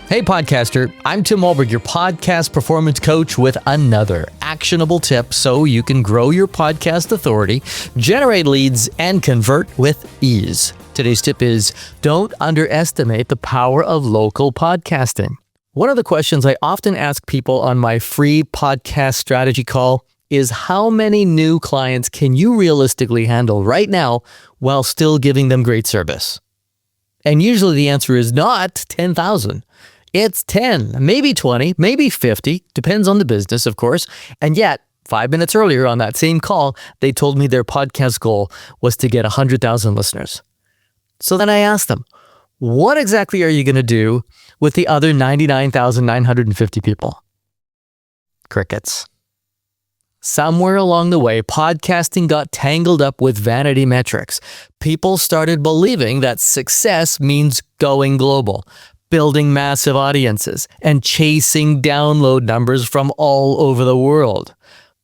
Hey podcaster, I'm Tim Wahlberg, your podcast performance coach with another actionable tip so you can grow your podcast authority, generate leads, and convert with ease. Today's tip is don't underestimate the power of local podcasting. One of the questions I often ask people on my free podcast strategy call is how many new clients can you realistically handle right now while still giving them great service? And usually the answer is not 10,000. It's 10, maybe 20, maybe 50, depends on the business, of course. And yet, 5 minutes earlier on that same call, they told me their podcast goal was to get 100,000 listeners. So then I asked them, what exactly are you going to do with the other 99,950 people? Crickets. Somewhere along the way, podcasting got tangled up with vanity metrics. People started believing that success means going global, building massive audiences, and chasing download numbers from all over the world.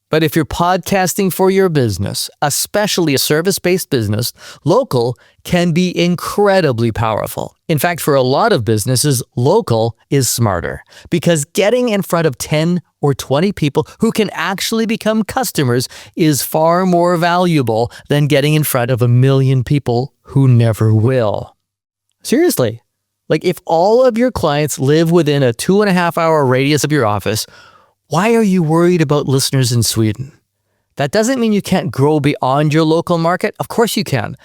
But if you're podcasting for your business, especially a service-based business, local can be incredibly powerful. In fact, for a lot of businesses, local is smarter because getting in front of 10 or 20 people who can actually become customers is far more valuable than getting in front of 1 million people who never will. Seriously. Like if all of your clients live within a 2.5-hour radius of your office, why are you worried about listeners in Sweden? That doesn't mean you can't grow beyond your local market. Of course you can.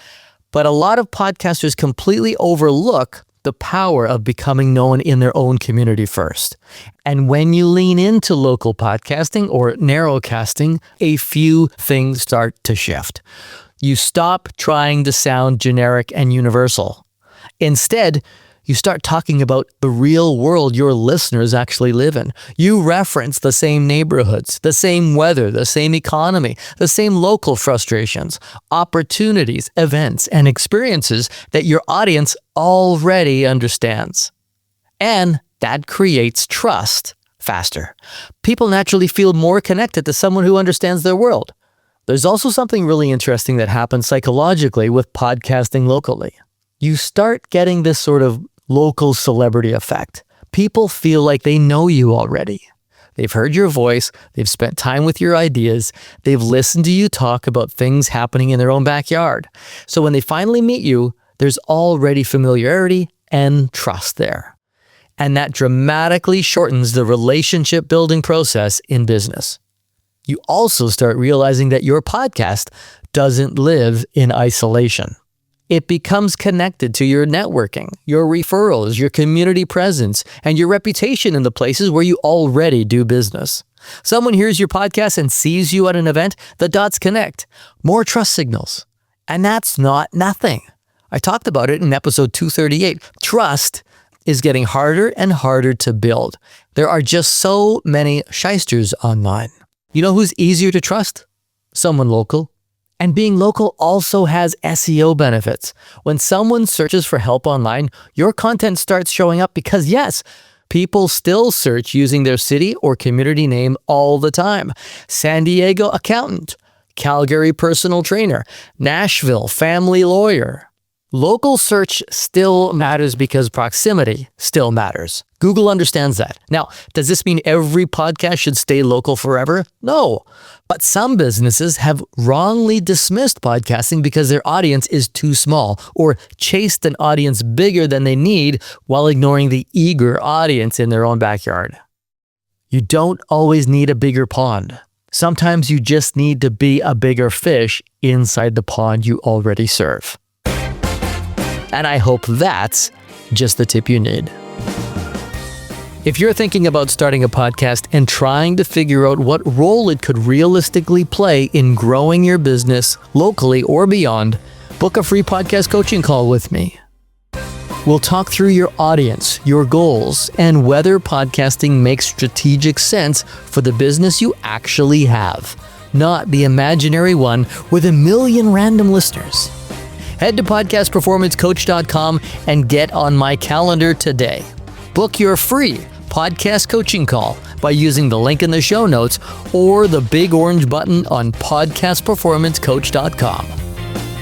But a lot of podcasters completely overlook the power of becoming known in their own community first. And when you lean into local podcasting or narrowcasting, a few things start to shift. You stop trying to sound generic and universal. Instead, you start talking about the real world your listeners actually live in. You reference the same neighborhoods, the same weather, the same economy, the same local frustrations, opportunities, events, and experiences that your audience already understands. And that creates trust faster. People naturally feel more connected to someone who understands their world. There's also something really interesting that happens psychologically with podcasting locally. You start getting this sort of local celebrity effect. People feel like they know you already. They've heard your voice, they've spent time with your ideas, they've listened to you talk about things happening in their own backyard. So when they finally meet you, there's already familiarity and trust there. And that dramatically shortens the relationship building process in business. You also start realizing that your podcast doesn't live in isolation. It becomes connected to your networking, your referrals, your community presence, and your reputation in the places where you already do business. Someone hears your podcast and sees you at an event, the dots connect. More trust signals. And that's not nothing. I talked about it in episode 238. Trust is getting harder and harder to build. There are just so many shysters online. You know who's easier to trust? Someone local. And being local also has SEO benefits. When someone searches for help online, your content starts showing up because yes, people still search using their city or community name all the time. San Diego accountant, Calgary personal trainer, Nashville family lawyer. Local search still matters because proximity still matters. Google understands that. Now, does this mean every podcast should stay local forever? No. But some businesses have wrongly dismissed podcasting because their audience is too small or chased an audience bigger than they need while ignoring the eager audience in their own backyard. You don't always need a bigger pond. Sometimes you just need to be a bigger fish inside the pond you already serve. And I hope that's just the tip you need. If you're thinking about starting a podcast and trying to figure out what role it could realistically play in growing your business locally or beyond, book a free podcast coaching call with me. We'll talk through your audience, your goals, and whether podcasting makes strategic sense for the business you actually have, not the imaginary one with 1 million random listeners. Head to podcastperformancecoach.com and get on my calendar today. Book your free podcast coaching call by using the link in the show notes or the big orange button on podcastperformancecoach.com.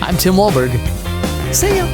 I'm Tim Wahlberg. See ya.